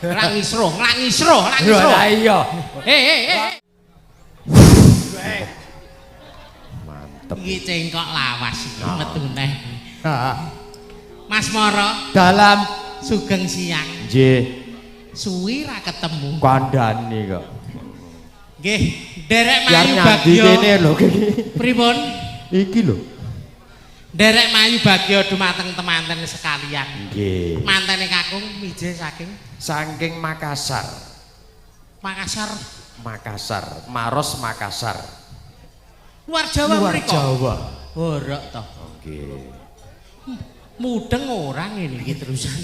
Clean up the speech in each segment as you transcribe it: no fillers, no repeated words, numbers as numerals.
Langisro. Iya. Mantep. Iki cengkok lawas iki metu neh. Mas Moro. Dalam sugeng siang. Nggih. Suwi ra ketemu. Kandhani kok. Nggih, derek Mayu Bagyo. Kene lho iki. Pripun? Iki lho. Derek Mayu Bagyo dumateng temanten sekalian. Nggih. Mantene kakung mije saking Makassar. Makassar, Maros Makassar. Luar Jawa mriko. Luar Jawa. Ora to. Nggih. Mudeng orang ini iki terusan.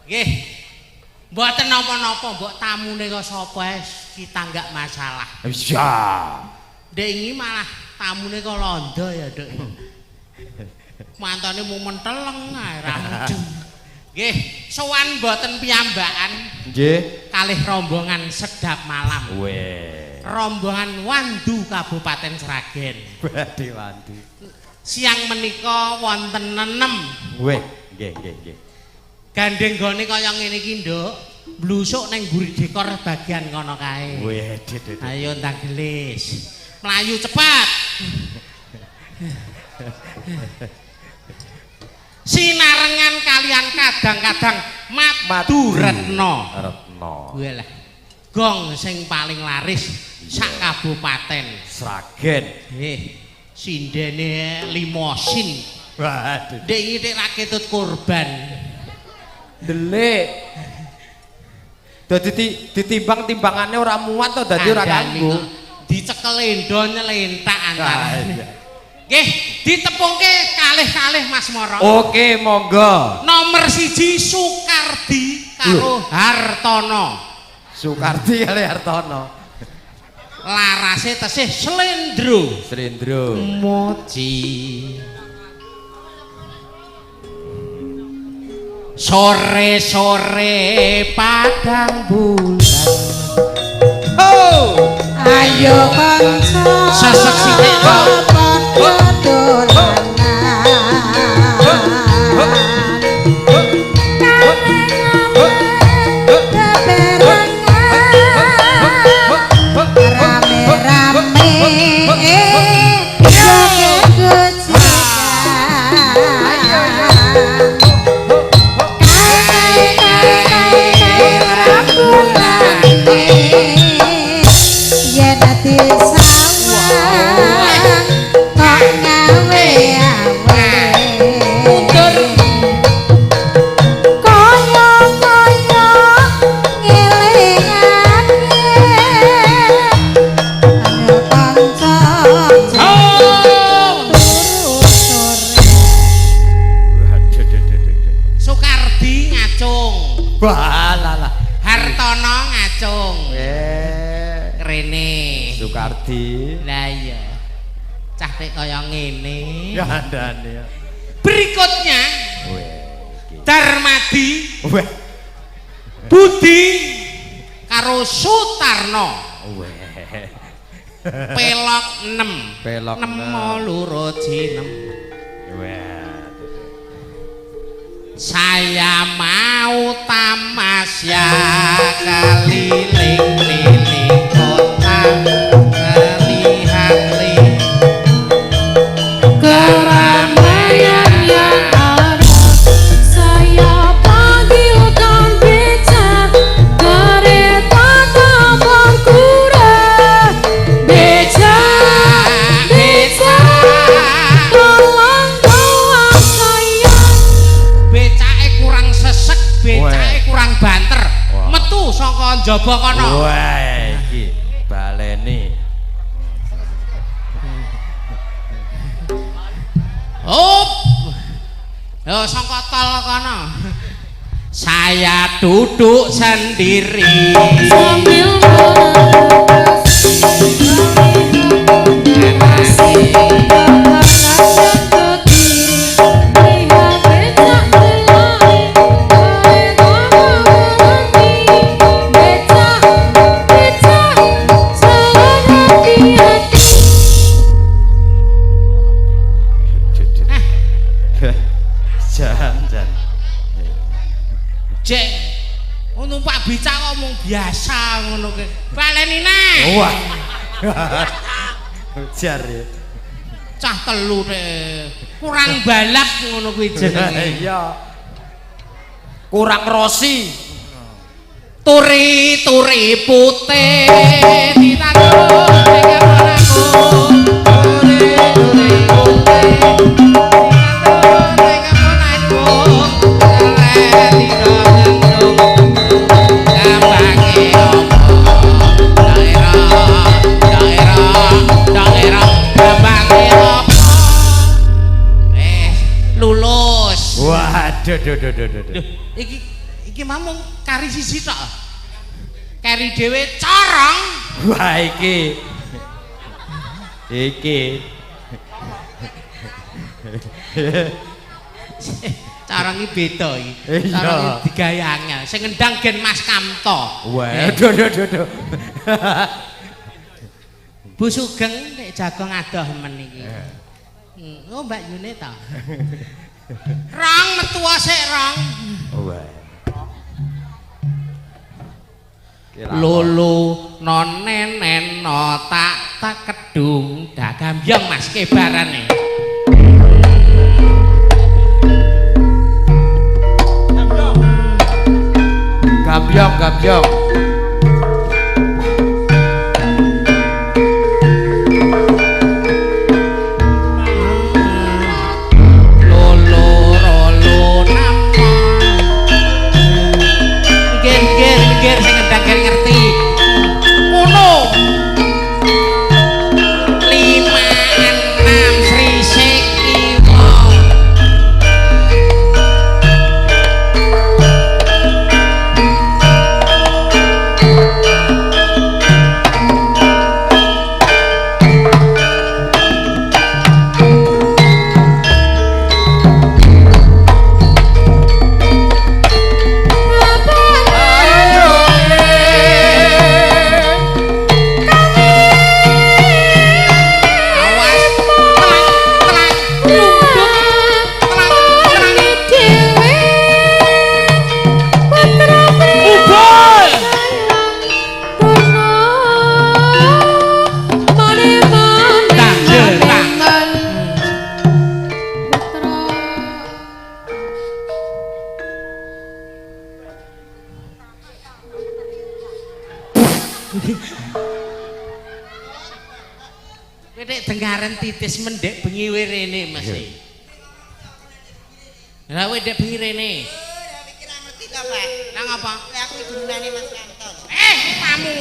Nggih. Mboten napa-napa, mbok tamune kok sapa kita enggak masalah. Iya. Dek iki malah tamune kok londo ya, Dek. Mantane mung menteleng ae ra mudeng. Nggih, sowan mboten piyambakan. Nggih. Kalih rombongan sedap malam. Weh. Rombongan Wandu Kabupaten Sragen. Badhe Wandu. Siang menika wonten 6. Weh, nggih. Gandeng gone kaya ngene iki, Nduk. Blusuk ning mburi dekor bagian kono kae. Weh, ayo ndang gelis. Melayu cepat. Sinarengan kalian kadang-kadang Madu Retno. Walah. Gong sing paling laris sak kabupaten Sragen. Nggih. Sindene limosin. Waduh. Dek iki ra ketut korban. Delik. Dadi ditimbang-timbangane ora muat to dadi ora kanggo. Dicekel endo nyelentak antara. Nggih, ditepungke kalih-kalih Mas Moro. Oke, monggo. Nomor 1 Sukardi karo Hartono. Sukardi karo Hartono. Larase tesih Slendro. Moci. Sore-sore padang bulan. Oh, ayo kanca sesek sithik Walalah. Hartono ngacung. Rene. Sukardi. Lah iya. Cah nek kaya ngene. Gandane ya. Berikutnya. Darmadi. Weh. Budi karo Sutarno. Weh. Pelok 6. Pelok 6 loro jinem. Weh. Saya mau tamasya keliling-liling kota melihat keramaian yang ada. Saya panggilkan beca, kereta tambang kuda. Beca, tolong bawa saya. becake kurang sesek, becake kurang banter. Metu saka njaba kono. Wah, iki baleni. Oh. Yo saka tol kono. Saya duduk sendiri Sambil Jan. wong biasa ngono kuwi. Baleni neh. Wah. Ujar ya. Cah telu kurang balap ngono kuwi jenenge. Iya. Kurang rosi. Turi putih ditandur ning amarku. Turi putih ditandur ning amarku. Leti kandung gambange opo. Daerah gambange opo. Lulus. Waduh, Iki mamung kari siji tok. Kari dhewe corong. Wah iki. Corong iki beda iki. Iya. Corong iki digawe angel. Sing ngendang gen Mas Kamto. Waduh. Bu Sugeng nek jago ngadoh men iki. Oh Mbak Yune ta. Rong metu sik rong. Wah. Lulu nonenen no tak kedung dagambyong Mas kebarane. Gambyong. Nek dengaren titis mendek bengi rene Mas. Lah kowe ndek bengi rene. Pikir ngerti ta, Pak? Nang apa? Aku gunane Mas Kanto. Kamu.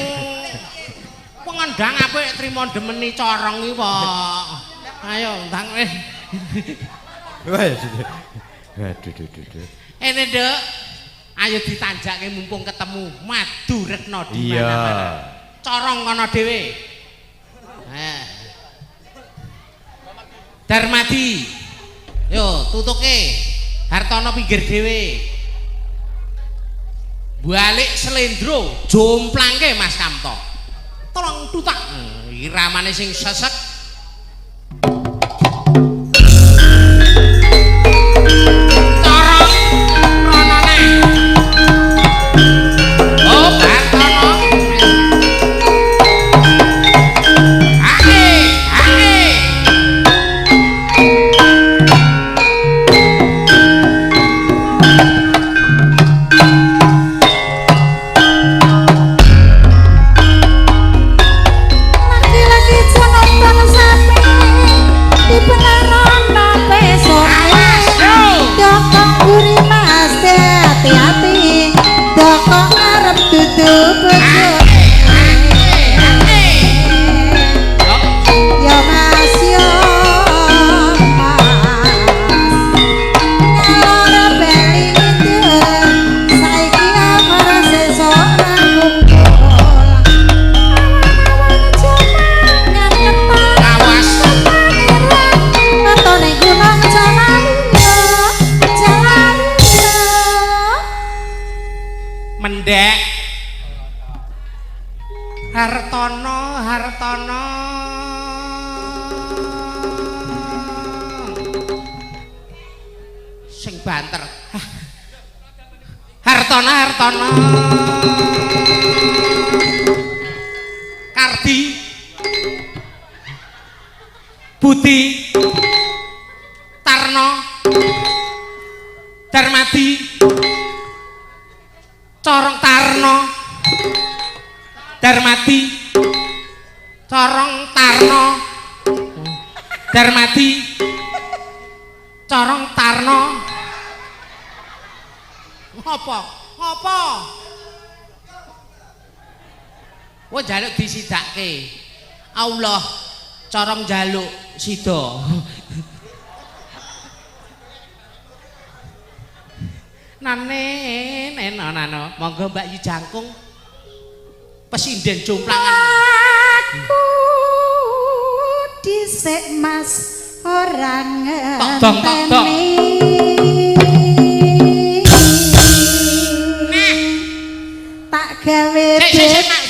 Pengendang apik trimo demeni corong iki, Pak. Ayo, ndang Waduh. Ene, Nduk. Ayo ditanjake mumpung ketemu Madu Retno di Iya. mana-mana. Corong kono dhewe. Darmadi. Yo, tutuke. Hartono pinggir dhewe. Balik Slendro, jomplangke Mas Kamto. Tolong tutak. Iramane sing sesek. Mendek Hartono sing banter Hartono. Kardi. Budi. Tarno. Darmadi. Corong Tarno. Darmadi. Corong Tarno. Darmadi. Corong Tarno. Apa? Wah jaluk disidake. Allah corong jaluk sida. Nano, monggo Mbak Yu Jangkung. Pesinden jomplangan. Aku dhisik Mas orang ngenteni. Tak gawe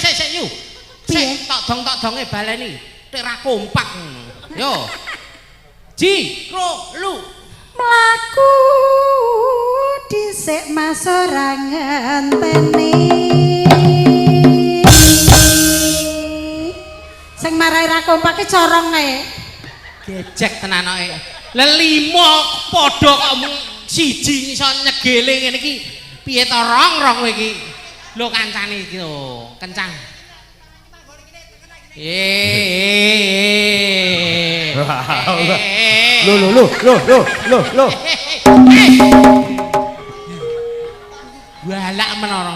Sik yu. Sik tok donge baleni. Nek ra kompak. Yo. Ji, ro, lu. mlaku dhisik Mas ora ngenteni. Sing marai ra kompak ki corong ae. Gejek tenan kok. Lelimo padha kok mung siji iso nyegele ngene iki. Piye to rong kowe iki? Lho kancane iki lho, kencang. Loh. Walak menara.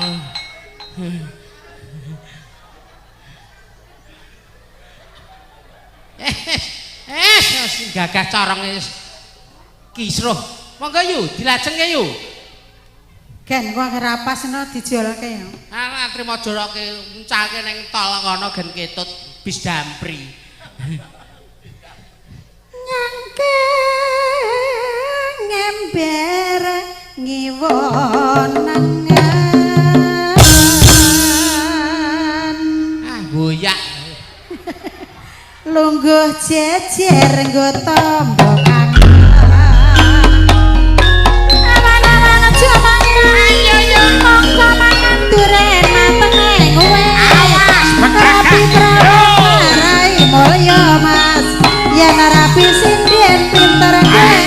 Gagah corong kisruh. Monggo yu, dilajengke yu. Gen gua kerapasno dijolke ya. Ana trimo joroke ncalke ning tol kono gen ketut bis dampri. Nyangke ngember ngiwonangan. Goyak. Lungguh jejer nggo tombo kangen. Aman-aman aja mangan. Ayo monggo mangan duren mateng kowe. Awas rapi marai mulya Mas. Yen rapi sinden pinter kowe.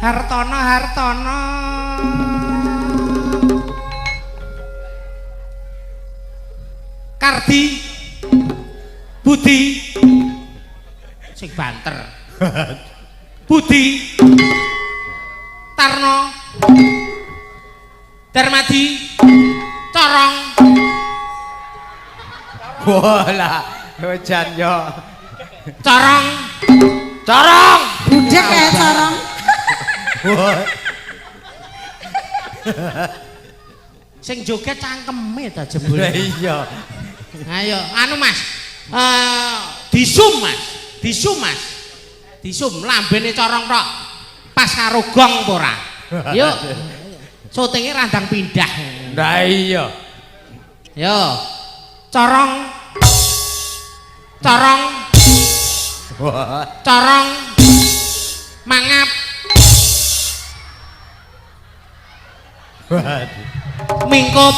Hartono. Kardi. Budi. Sing banter. Budi. Tarno. Darmadi. Corong. Bola, hujan yo. Corong. Budek ya corong. Sing joget cangkeme ta jebul. Iya. Ayo, anu Mas. Disum Mas. Disum lambene corong tok. Pas karo gong apa ora? Yuk. Syutinge randang pindah. Lah iya. Yo. Corong. Mangap. Mingkup.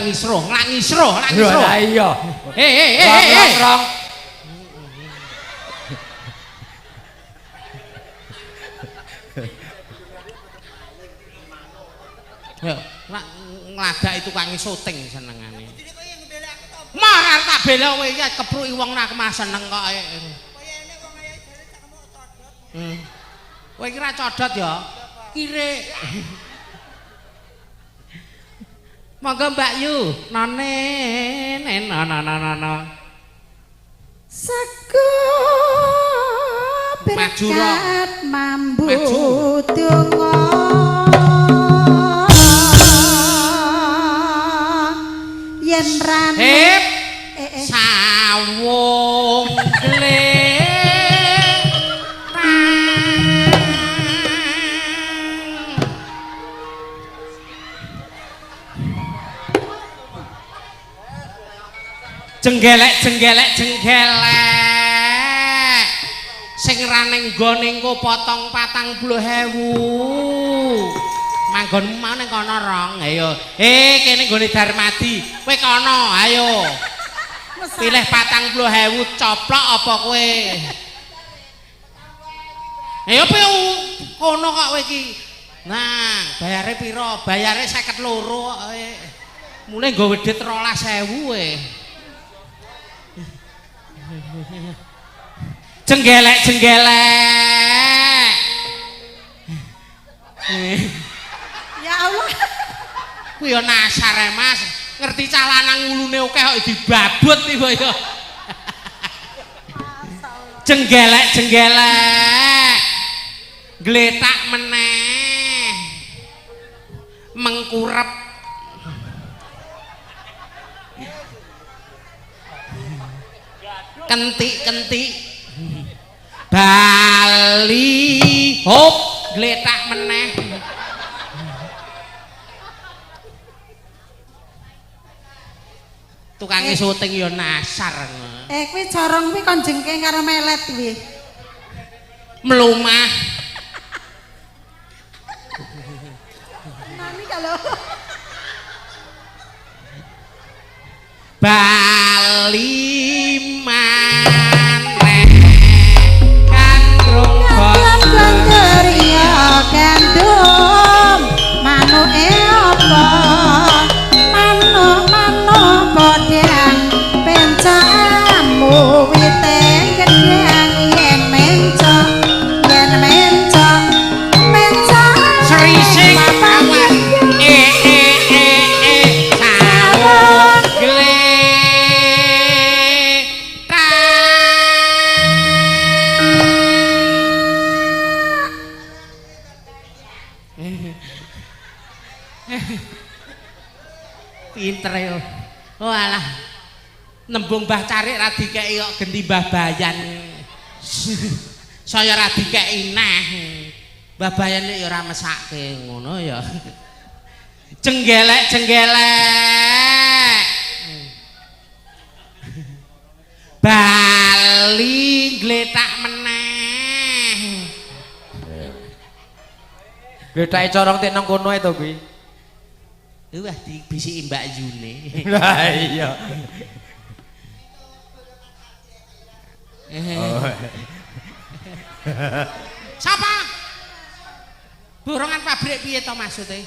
Ngisruh. Lah iya. Rong. Ya, ngladak itu kange syuting senengane. Mar tak bela kowe iki kepruki wong nak mah seneng kok. Kowe iki ra codot ya. Kire. Monggo Mbak Yu, nana. Sego berkat mambu donga. yen ran Hip sawung jenggelek sing raneng nggone engko potong 40.000 manggonmu mau ning kono rong ayo kene nggone Darmadi kowe kono ayo pilih 40.000 coplok apa kowe ayo kono kok kowe iki nah bayare piro bayare 52 kok mulai nggo wedhit 12.000 jenggelek ya Allah kuwi yo nasar Mas ngerti cah lanang ngulune akeh kok dibabut iki ya jenggelek gletak meneh mengkurep kentik Bali hop gletak meneh tukange syuting ya nasar kuwi corong kuwi kon jengking karo melet kuwi mlumah nani kalau Bali maneh kandung banter ya gandum manuke apa manuk bodang pencamu witeng gedang yen mencok serising awan sawung pinter yo walah nembung Mbah Carik ra dikeki kok genti Mbah Bayan saya ra dikeki neh Mbah Bayan ya ora mesake ngono ya jenggelek Bali gletak meneh Gletake corong tek nang kono ae to kuwi. Wah dibisiki Mbak Yune. Lah iya. Sapa? Borongan pabrik piye to maksude?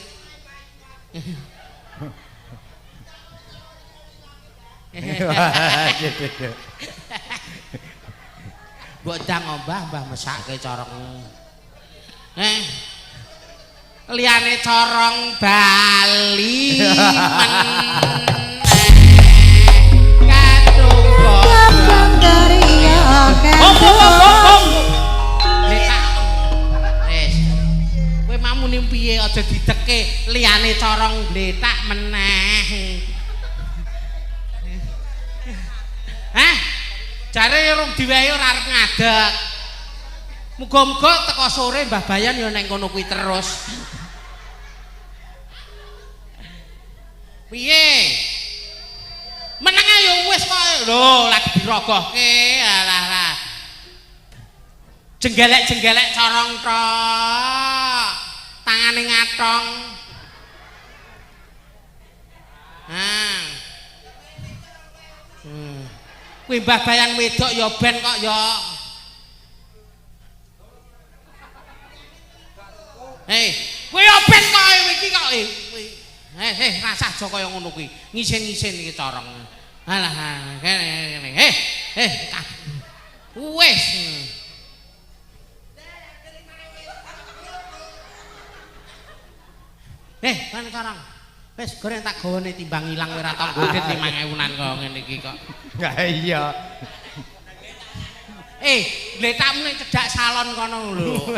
Mbok ndang Mbah mesake corong. Liyane corong Bali kowe mamune piye aja dideke liyane corong gletak meneh jare urung diwehi ora arep ngadeg muga-muga teko sore Mbah Bayan ya neng kono kuwi terus piye meneng ya wis kok lho lagi dirogohke alah jenggelek corong tok tangane ngatong kuwi Mbah Bayan wedok ya ben kok ya kowe ya ben kok iki kok rasah aja kaya ngono kuwi ngisen-ngisen iki corong alah kene wis kan corong wis goreng tak gawane timbang ilang ora tau godhet 5.000-an kok ngene iki kok ya iya gletakmu nek cedhak salon kono lho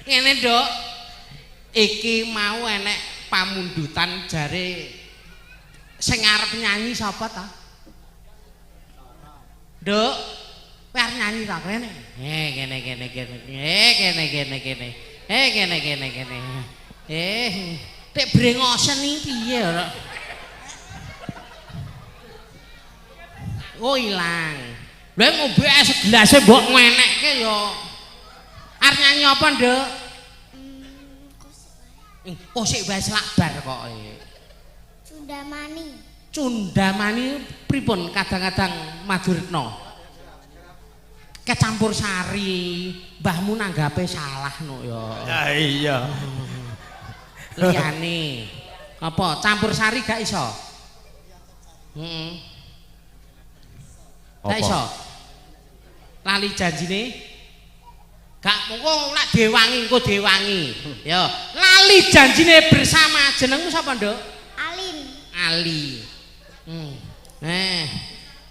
ngene Nduk iki mau enek pamundutan jare sing arep nyanyi sapa ta? Nduk, kowe arep nyanyi ta kene? Kene. Tek brengosen iki piye ora? Oh ilang. Lha ngombe es gelase mbok ngenekke ya. Arep nyanyi apa, Nduk? Kosik wae selakbar kok. Cundamani. Cundamani pripun kadang-kadang Maduretno? Kecampur sari, mbahmu nanggape salah no ya. Ya iya. Liyane apa campur sari gak iso? Heeh. Gak iso. Lali janjine? Gak mengko lak dewangi engko dewangi. Ya, lali janjine bersama. Jenengmu sapa, Nduk? Alin. Ali.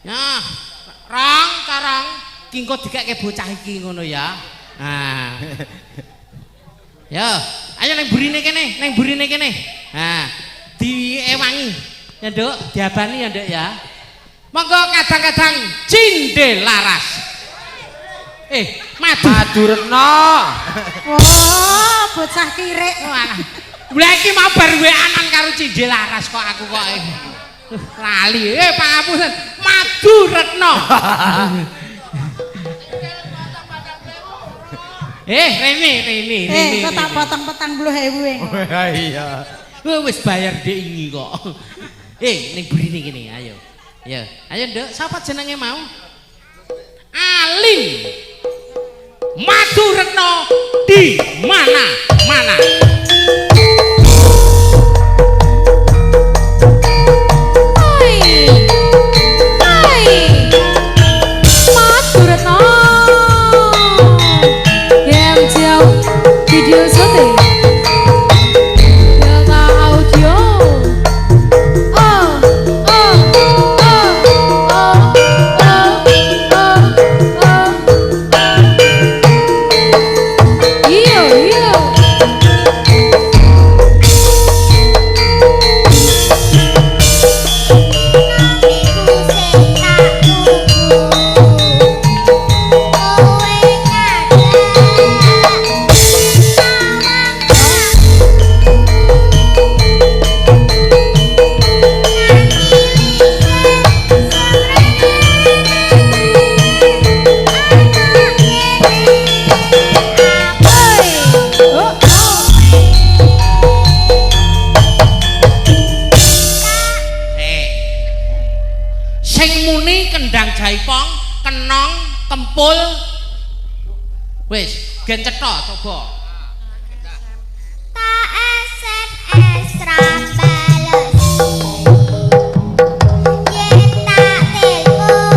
Ya, rong karong ki engko dikeke bocah iki ngono ya. Nah. Ya, ayo nang burine kene, nang burine kene. Nah, diewangi. Ya, Nduk, diabani ya, Nduk ya. Monggo kadang-kadang cindhe laras. Maduretno. Oh, bocah kirik. Walah. Lha iki mau bar weanan karo cindhe laras kok aku kok. Lali. Pangapunten. Maduretno. Rene. Kok tak potong 40.000. Iya. Wis bayar dhek iki kok. Ning burine kene, ayo. Ya, ayo Nduk, sapa jenenge mau? Alin. Maduretno di mana-mana. Video syuting Delta Audio. Iya. Kendang jaipong, kenong, kempul. Wis, gen cetha coba. Tak SMS rambales. Yen tak telepon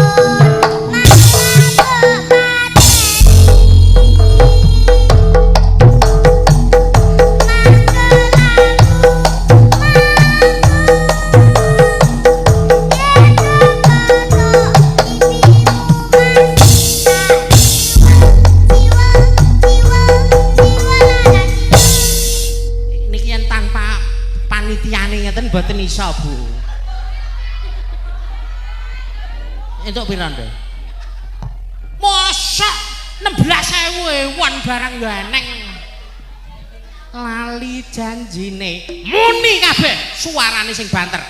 mboten iso, Bu. Entuk pira, Nduk? Mosok 16.000 ewan barang ganeng. Lali janjine. Muni kabeh suarane sing banter.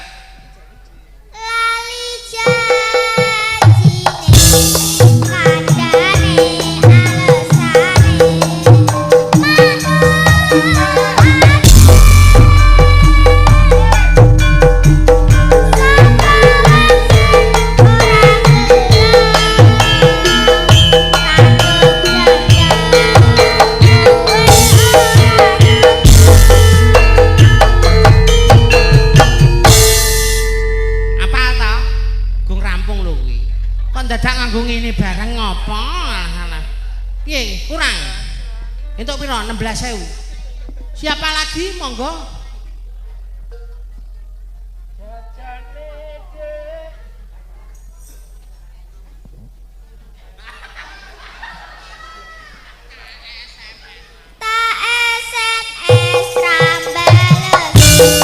lali janjine kandhane alesane dadak nganggo ngene bareng ngopo? Piye, kurang? Entuk pira? 16.000. Siapa lagi? Monggo. tak SMS rambales.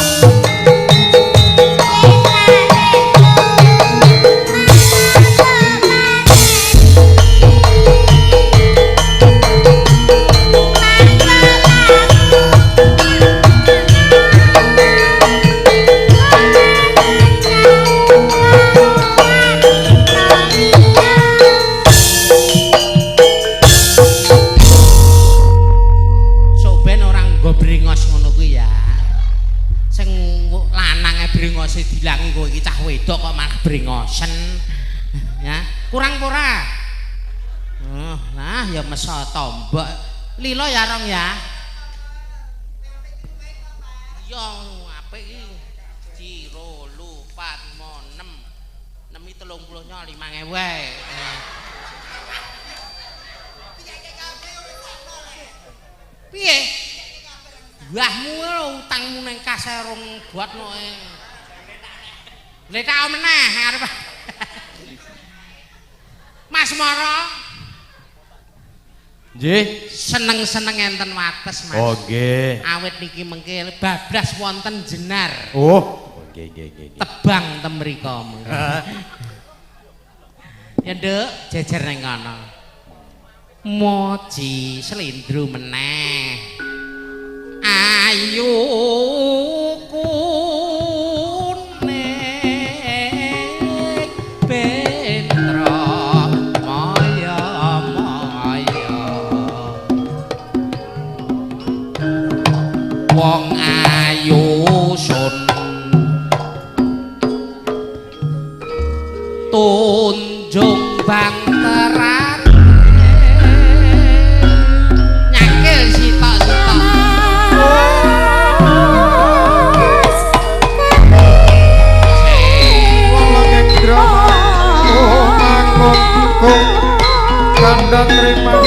ya mesa tombok. Lilo ya rong ya. Yo apik iki. Ciro lu patmo 6. 6 iki 30 nya 5.000 wae. Piye? Mbahmu lho utangmu ning kaserung buatno e. Lek tak meneh arep. Mas Moro. Nggih. Seneng-seneng enten wates, Mas. Oh, nggih. Awit niki mengke bablas wonten jenar. Oh, nggih. Tebang ten mriko mengke. Ya, Nduk, jejer ning kono. Moji slendro meneh. Ayu kuning bendra maya-maya wong ayu sun tunjung bangteran nyakil sitok-sitok kandang terima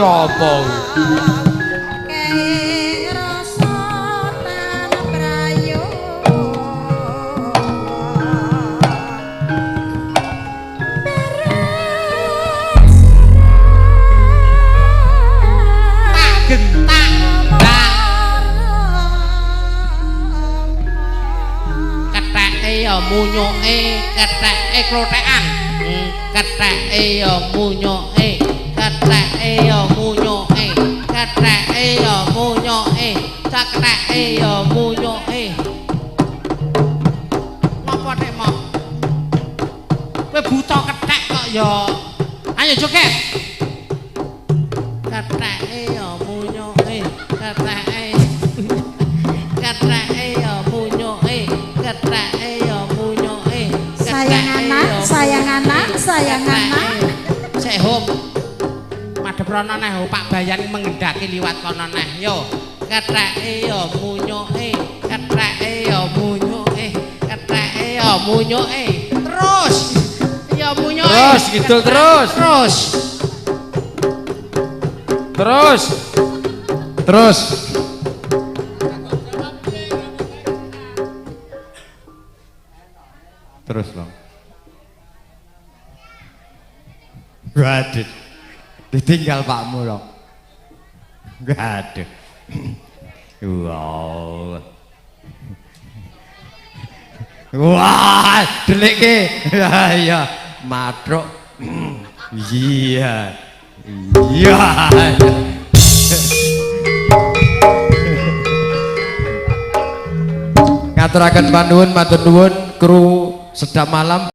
apa munyoke ketheke klothekan ketheke ya munyoke ketheke ya munyoke ketheke ya munyoke caketheke ya munyoke ngopo nek mok kowe buta kethek kok ya ayo joget ketheke ya munyoke ketheke ketheke ya munyoke ketheke ya munyoke sayang anak sik hom madhep rono neh Pak Bayan mengendaki liwat kono neh yo ketheke ya munyoke ketheke ya munyoke ketheke ya munyoke terus ya munyoke terus gitu terus loh. Waduh, ditinggal pakmu loh. Waduh, wow, wah, delik ke, ya, matruk, iya. Ngaturaken panuwun matur nuwun kru sedap malam.